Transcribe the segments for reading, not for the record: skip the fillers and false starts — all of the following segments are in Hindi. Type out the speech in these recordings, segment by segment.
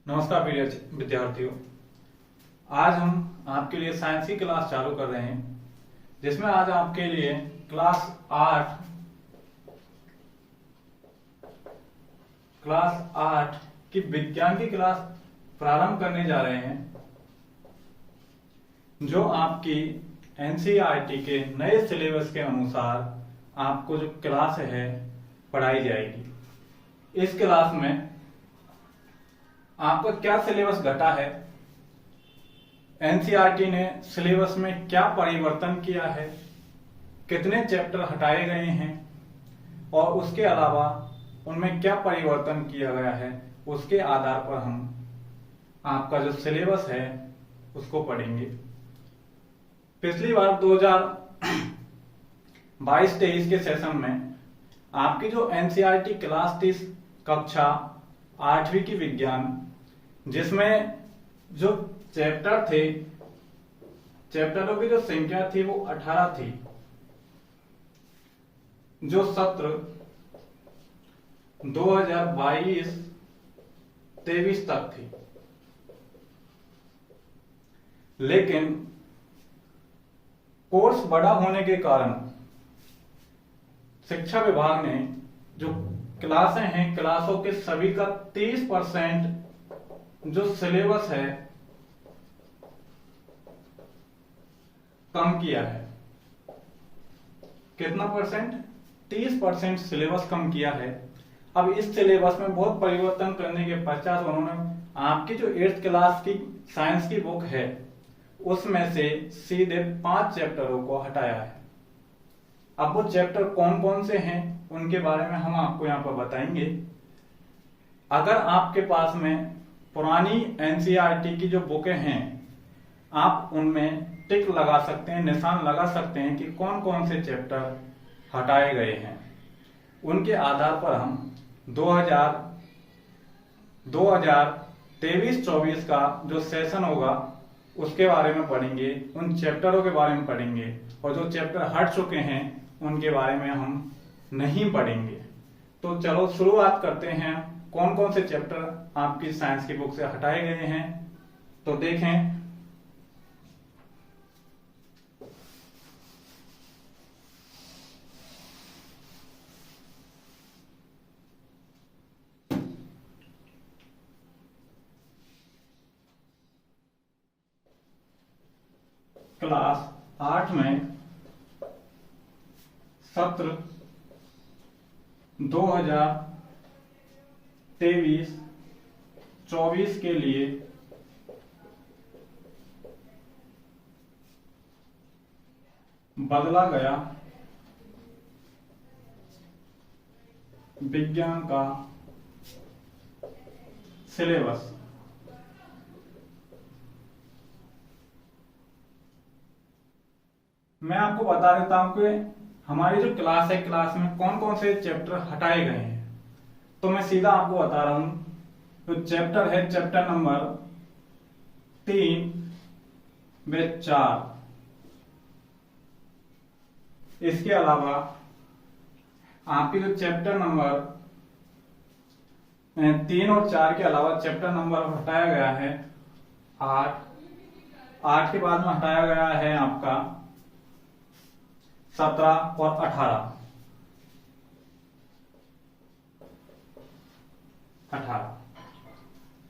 नमस्कार प्रिय विद्यार्थियों। आज हम आपके लिए साइंस की क्लास चालू कर रहे हैं, जिसमें आज आपके लिए क्लास 8 की विज्ञान की क्लास प्रारंभ करने जा रहे हैं, जो आपकी एनसीईआरटी के नए सिलेबस के अनुसार आपको जो क्लास है पढ़ाई जाएगी। इस क्लास में आपका क्या सिलेबस घटा है, एनसीईआरटी ने सिलेबस में क्या परिवर्तन किया है, कितने चैप्टर हटाए गए हैं और उसके अलावा उनमें क्या परिवर्तन किया गया है, उसके आधार पर हम आपका जो सिलेबस है उसको पढ़ेंगे। पिछली बार 2022-23 के सेशन में आपकी जो एनसीईआरटी क्लास थी कक्षा 8वीं की विज्ञान, जिसमें जो चैप्टर थे, चैप्टरों की जो संख्या थी वो 18 थी, जो सत्र 2022-23 तक थी। लेकिन कोर्स बड़ा होने के कारण शिक्षा विभाग ने जो क्लासें हैं, क्लासों के सभी का 30% जो सिलेबस है कम किया है। कितना परसेंट? 30% सिलेबस कम किया है। अब इस सिलेबस में बहुत परिवर्तन करने के पश्चात उन्होंने आपकी जो 8th क्लास की साइंस की बुक है उसमें से सीधे 5 चैप्टरों को हटाया है। अब वो चैप्टर कौन कौन से हैं उनके बारे में हम आपको यहाँ पर बताएंगे। अगर आपके पास में पुरानी एनसीईआरटी की जो बुकें हैं, आप उनमें टिक लगा सकते हैं, निशान लगा सकते हैं कि कौन कौन से चैप्टर हटाए गए हैं। उनके आधार पर हम 2023-24 का जो सेशन होगा उसके बारे में पढ़ेंगे, उन चैप्टरों के बारे में पढ़ेंगे, और जो चैप्टर हट चुके हैं उनके बारे में हम नहीं पढ़ेंगे। तो चलो शुरुआत करते हैं, कौन कौन से चैप्टर आपकी साइंस की बुक से हटाए गए हैं। तो देखें, क्लास 8 में सत्र 2023-24 के लिए बदला गया विज्ञान का सिलेबस। मैं आपको बता देता हूं कि हमारी जो क्लास है, क्लास में कौन कौन से चैप्टर हटाए गए हैं। तो मैं सीधा आपको बता रहा हूं, तो चैप्टर है चैप्टर नंबर 3 व 4। इसके अलावा आपके जो चैप्टर नंबर 3 और 4 के अलावा चैप्टर नंबर हटाया गया है 8 के बाद में हटाया गया है आपका 17 और 18।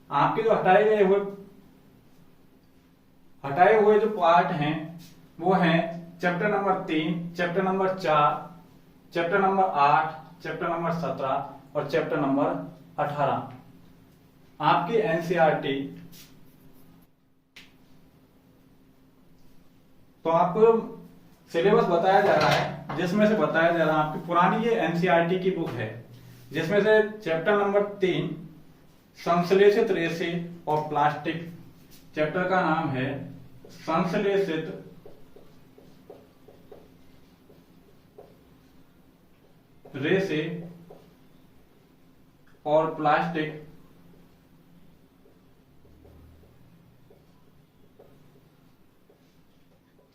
आपके जो हटाए हुए जो पार्ट हैं वो हैं chapter number 3, chapter number 4, chapter number 8, chapter number 17 और चैप्टर नंबर 18। आपकी एनसीईआरटी तो आपको सिलेबस बताया जा रहा है, जिसमें से बताया जा रहा है आपकी पुरानी ये एनसीईआरटी की बुक है, जिसमें से चैप्टर नंबर 3 संश्लेषित रेसे और प्लास्टिक, चैप्टर का नाम है संश्लेषित रेसे और प्लास्टिक।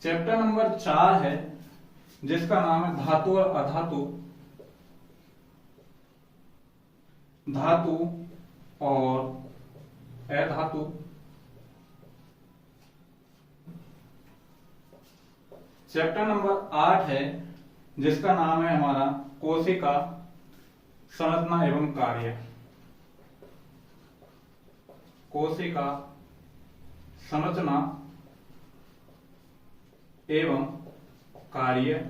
चैप्टर नंबर 4 है जिसका नाम है धातु और अधातु, धातु और अधातु चैप्टर नंबर 8 है जिसका नाम है हमारा कोशिका संरचना एवं कार्य। कोशिका संरचना एवं कार्य।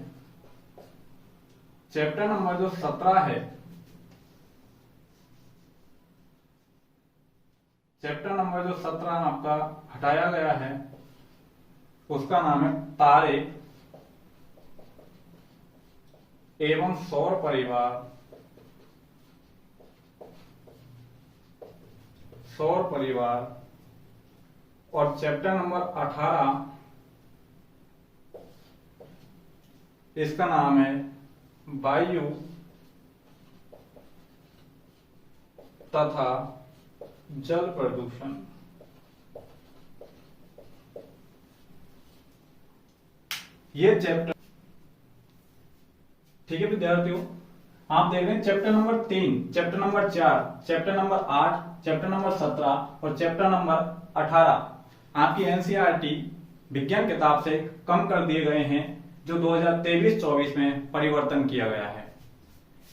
चैप्टर नंबर जो 17 है, चैप्टर नंबर जो 17 आपका हटाया गया है उसका नाम है तारे एवं सौर परिवार। सौर परिवार। और चैप्टर नंबर 18 इसका नाम है वायु तथा जल प्रदूषण। ये चैप्टर, ठीक है विद्यार्थियों, आप देख रहे हैं chapter number 3, chapter number 4, chapter number 8, chapter number 17 और चैप्टर नंबर 18 आपकी एनसीईआरटी विज्ञान किताब से कम कर दिए गए हैं, जो 2023-24 में परिवर्तन किया गया है।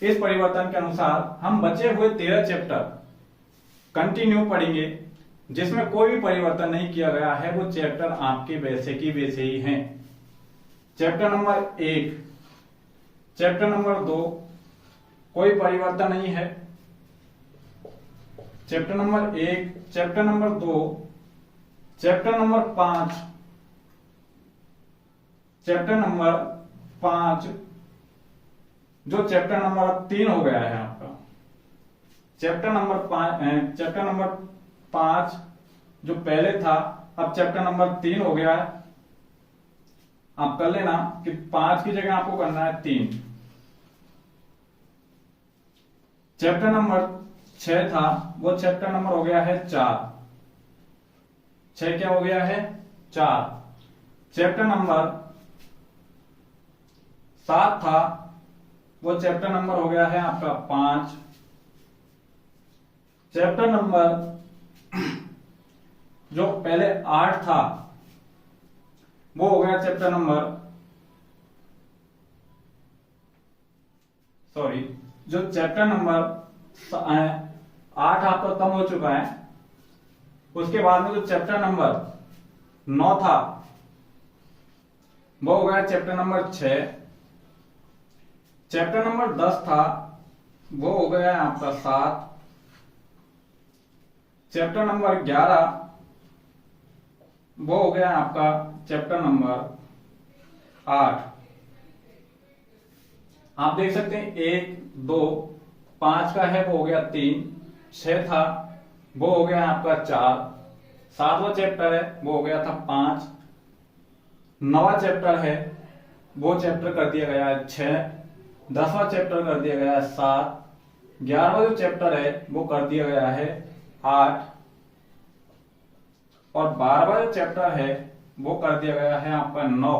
इस परिवर्तन के अनुसार हम बचे हुए 13 चैप्टर कंटिन्यू पढ़ेंगे, जिसमें कोई भी परिवर्तन नहीं किया गया है। वो चैप्टर आपके वैसे की वैसे ही हैं। चैप्टर नंबर 1, चैप्टर नंबर 2 कोई परिवर्तन नहीं है। Chapter number 1, chapter number 2, chapter number 5, chapter number 5 जो चैप्टर नंबर 3 हो गया है आपका। चैप्टर नंबर 5 जो पहले था अब चैप्टर नंबर 3 हो गया है। आप कर लेना कि 5 की जगह आपको करना है 3। चैप्टर नंबर 6 था वो चैप्टर नंबर हो गया है 4। 6 क्या हो गया है? 4। चैप्टर नंबर 7 था वो चैप्टर नंबर हो गया है आपका 5। चैप्टर नंबर जो पहले 8 था वो हो गया चैप्टर नंबर, सॉरी, जो चैप्टर नंबर 8 आपका कम हो चुका है। उसके बाद में जो चैप्टर नंबर 9 था वो हो गया चैप्टर नंबर 6। चैप्टर नंबर 10 था वो हो गया आपका 7। चैप्टर नंबर 11 वो हो गया आपका चैप्टर नंबर 8। आप देख सकते हैं 1, 2, 5 का है वो हो गया 3, 6 था वो हो गया आपका 4, 7वां चैप्टर है वो हो गया था 5, 9वां चैप्टर है वो चैप्टर कर दिया गया है 6, 10वां चैप्टर कर दिया गया है 7, 11वां जो चैप्टर है वो कर दिया गया है 8 और 12वां जो चैप्टर है वो कर दिया गया है आपका 9।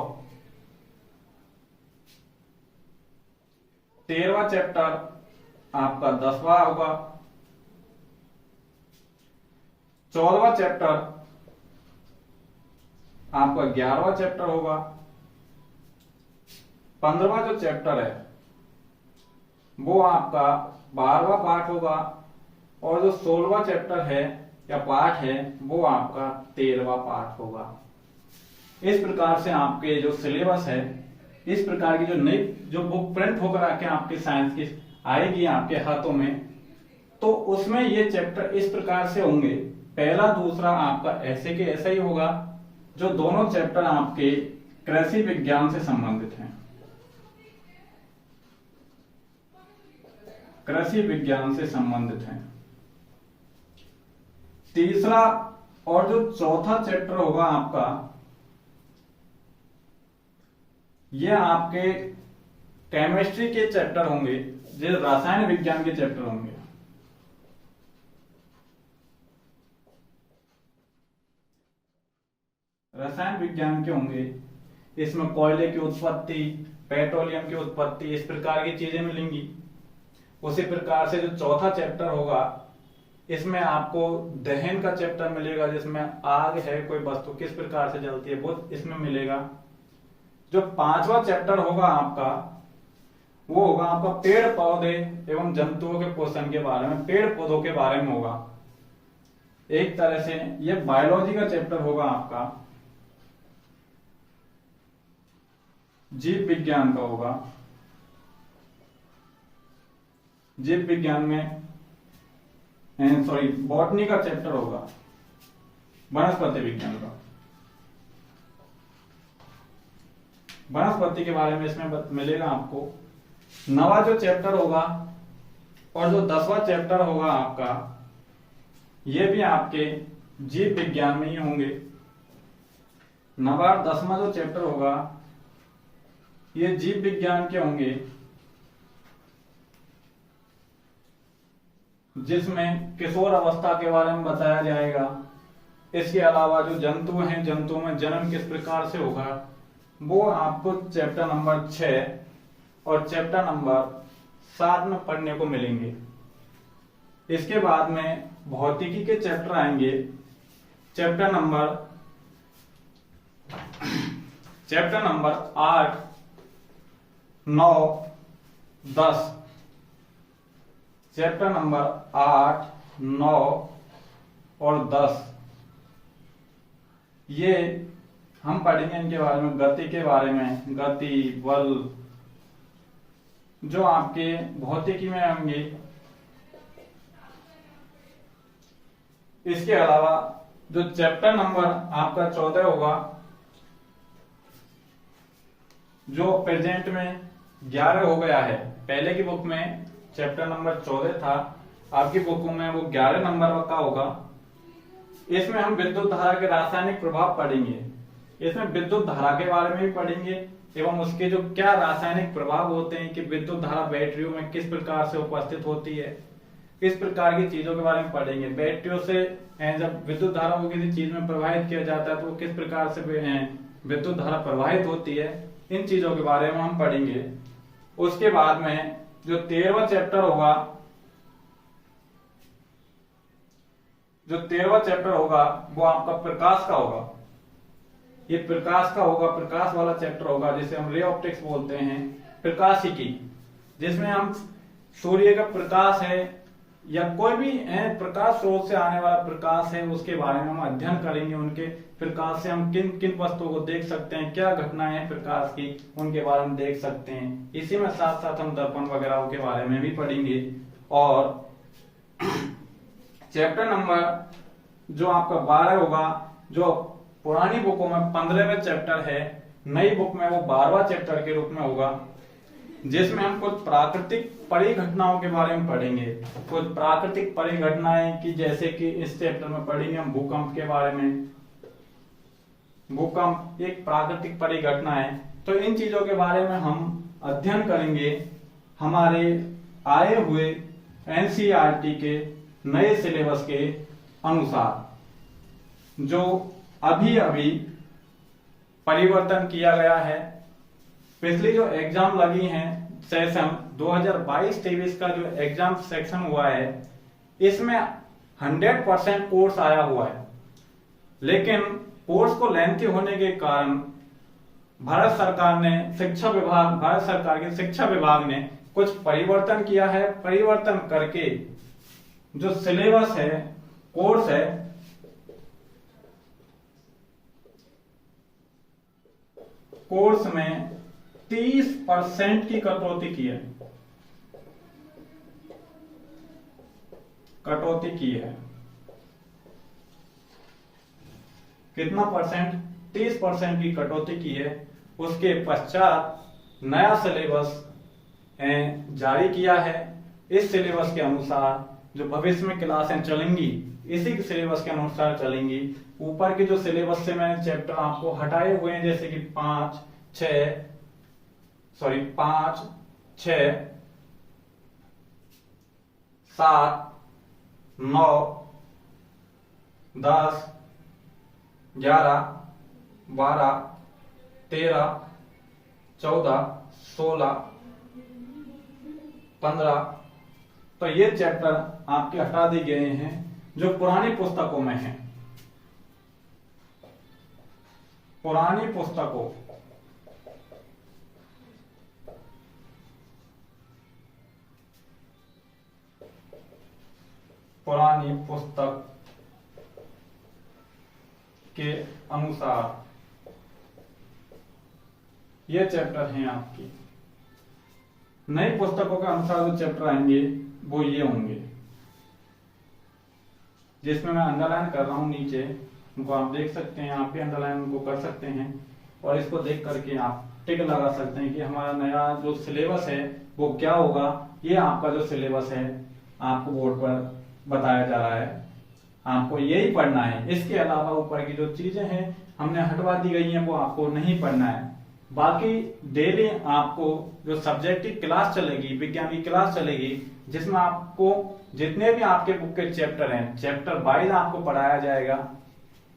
13वां चैप्टर आपका 10वां होगा। 14वां चैप्टर आपका 11वां चैप्टर होगा। 15वां जो चैप्टर है वो आपका 12वां पार्ट होगा और जो 16वां चैप्टर है या पार्ट है वो आपका 13वां पार्ट होगा। इस प्रकार से आपके जो सिलेबस है, इस प्रकार की जो नई जो बुक प्रिंट होकर आके आपके साइंस की आएगी आपके हाथों में, तो उसमें ये चैप्टर इस प्रकार से होंगे। पहला दूसरा आपका ऐसे के ऐसा ही होगा, जो दोनों चैप्टर आपके कृषि विज्ञान से संबंधित हैं। कृषि विज्ञान से संबंधित हैं। तीसरा और जो चौथा चैप्टर होगा आपका, ये आपके केमिस्ट्री के चैप्टर होंगे, जो रसायन विज्ञान के चैप्टर होंगे। रसायन विज्ञान के होंगे, इसमें कोयले की उत्पत्ति, पेट्रोलियम की उत्पत्ति, इस प्रकार की चीजें मिलेंगी। उसी प्रकार से जो चौथा चैप्टर होगा इसमें आपको दहन का चैप्टर मिलेगा, जिसमें आग है कोई वस्तु किस प्रकार से जलती है वो इसमें मिलेगा। जो 5वां चैप्टर होगा आपका वो होगा आपका पेड़ पौधे एवं जंतुओं के पोषण के बारे में, पेड़ पौधों के बारे में होगा। एक तरह से ये बायोलॉजी का चैप्टर होगा आपका, जीव विज्ञान का होगा। जीव विज्ञान में बॉटनी का चैप्टर होगा, वनस्पति विज्ञान का। वनस्पति के बारे में इसमें मिलेगा आपको। 9वां जो चैप्टर होगा और जो 10वां चैप्टर होगा आपका, ये भी आपके जीव विज्ञान में ही होंगे। 9वां और 10वां जो चैप्टर होगा ये जीव विज्ञान के होंगे, जिसमें किशोर अवस्था के बारे में बताया जाएगा। इसके अलावा जो जंतु हैं, जंतुओं में जन्म किस प्रकार से होगा वो आपको चैप्टर नंबर 6 और चैप्टर नंबर 7 में पढ़ने को मिलेंगे। इसके बाद में भौतिकी के चैप्टर आएंगे, चैप्टर नंबर 8, 9, 10। चैप्टर नंबर 8, 9 और 10 ये हम पढ़ेंगे। इनके बारे में गति के बारे में, गति, बल जो आपके भौतिकी में होंगे। इसके अलावा जो चैप्टर नंबर आपका 14 होगा, जो प्रेजेंट में 11 हो गया है। पहले की बुक में चैप्टर नंबर 14 था, आपकी बुक में वो 11 नंबर का होगा। इसमें हम विद्युत धारा के रासायनिक प्रभाव पढ़ेंगे। इसमें विद्युत धारा के बारे में भी पढ़ेंगे एवं उसके जो क्या रासायनिक प्रभाव होते हैं कि विद्युत धारा बैटरियों में किस प्रकार से उपस्थित होती है, इस प्रकार की चीजों के बारे में पढ़ेंगे। बैटरियों से जब विद्युत धारा को किसी चीज में प्रवाहित किया जाता है तो वो किस प्रकार से विद्युत धारा प्रवाहित होती है, इन चीजों के बारे में हम पढ़ेंगे। उसके बाद में जो 13वां चैप्टर होगा, वो आपका प्रकाश का होगा। ये प्रकाश का होगा, प्रकाश वाला चैप्टर होगा, जिसे हम रे ऑप्टिक्स बोलते हैं, प्रकाशिकी, जिसमें हम सूर्य का प्रकाश है या कोई भी प्रकाश स्रोत से आने वाला प्रकाश है उसके बारे में हम अध्ययन करेंगे। उनके प्रकाश से हम किन किन वस्तुओं को देख सकते हैं, क्या घटनाएं हैं प्रकाश की, उनके बारे में देख सकते हैं। इसी में साथ साथ हम दर्पण वगैरह के बारे में भी पढ़ेंगे। और चैप्टर नंबर जो आपका 12 होगा, जो पुरानी बुकों में 15वें चैप्टर है, नई बुक में वो 12वां चैप्टर के रूप में होगा, जिसमें हम कुछ प्राकृतिक परिघटनाओं के बारे में पढ़ेंगे। कुछ प्राकृतिक परिघटनाएं की जैसे कि इस चैप्टर में पढ़ेंगे हम भूकंप के बारे में। भूकंप एक प्राकृतिक परिघटना है, तो इन चीजों के बारे में हम अध्ययन करेंगे हमारे आए हुए एनसीईआरटी के नए सिलेबस के अनुसार, जो अभी अभी परिवर्तन किया गया है। पिछली जो एग्जाम लगी हैं सेशन 2022-23 का जो एग्जाम सेक्शन हुआ है, इसमें 100% कोर्स आया हुआ है, लेकिन कोर्स को लेंथी होने के कारण भारत सरकार के शिक्षा विभाग ने कुछ परिवर्तन किया है। परिवर्तन करके जो सिलेबस है, कोर्स है, कोर्स में 30% की कटौती की है। कितना परसेंट? 30% की कटौती की है। उसके पश्चात नया सिलेबस जारी किया है। इस सिलेबस के अनुसार जो भविष्य में क्लासें चलेंगी, इसी सिलेबस के अनुसार चलेंगी। ऊपर के जो सिलेबस से मैंने चैप्टर आपको हटाए हुए हैं, जैसे कि 5, 6, 7, 9, 10, 11, 12, 13, 14, 16, 15, तो ये चैप्टर आपके हटा दिए गए हैं जो पुरानी पुस्तकों में हैं। पुरानी पुस्तकों पुरानी पुस्तक के अनुसार ये चैप्टर हैं आपकी। नई पुस्तकों के अनुसार जो चैप्टर आएंगे वो ये होंगे, जिसमें मैं अंडरलाइन कर रहा हूं नीचे, उनको आप देख सकते हैं, आप भी अंडरलाइन उनको कर सकते हैं और इसको देख करके आप टिक लगा सकते हैं कि हमारा नया जो सिलेबस है वो क्या होगा। ये आपका जो सिलेबस है आपको बोर्ड पर बताया जा रहा है, आपको यही पढ़ना है। इसके अलावा ऊपर की जो चीजें हैं हमने हटवा दी गई हैं वो आपको नहीं पढ़ना है। बाकी डेली आपको जो सब्जेक्ट की क्लास चलेगी, विज्ञान की क्लास चलेगी, जिसमें आपको जितने भी आपके बुक के चैप्टर हैं चैप्टर वाइज आपको पढ़ाया जाएगा।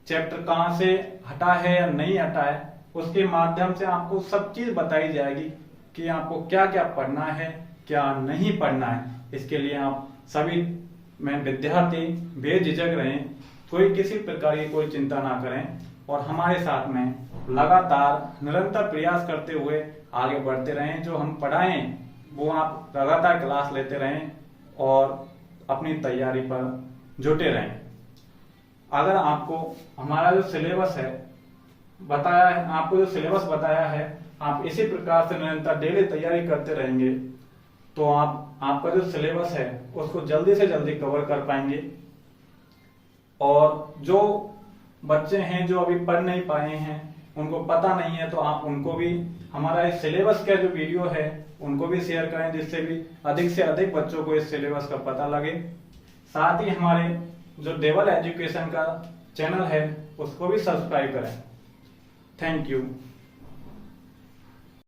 चैप्टर कहाँ से हटा है या नहीं हटा है उसके माध्यम से आपको सब चीज बताई जाएगी कि आपको क्या क्या पढ़ना है क्या नहीं पढ़ना है। इसके लिए आप सभी में विद्यार्थी बेझिझक रहें, कोई किसी प्रकार की कोई चिंता ना करें और हमारे साथ में लगातार निरंतर प्रयास करते हुए आगे बढ़ते रहें। जो हम पढ़ाएं वो आप लगातार क्लास लेते रहें और अपनी तैयारी पर जुटे रहें। अगर आपको हमारा जो सिलेबस है बताया है, आपको जो सिलेबस बताया है, आप इसी प्रकार से निरंतर डेली तैयारी करते रहेंगे तो आपका जो सिलेबस है उसको जल्दी से जल्दी कवर कर पाएंगे। और जो बच्चे हैं जो अभी पढ़ नहीं पाए हैं, उनको पता नहीं है, तो आप उनको भी हमारा इस सिलेबस का जो वीडियो है उनको भी शेयर करें, जिससे भी अधिक से अधिक बच्चों को इस सिलेबस का पता लगे। साथ ही हमारे जो डेवल एजुकेशन का चैनल है उसको भी सब्सक्राइब करें। Thank you.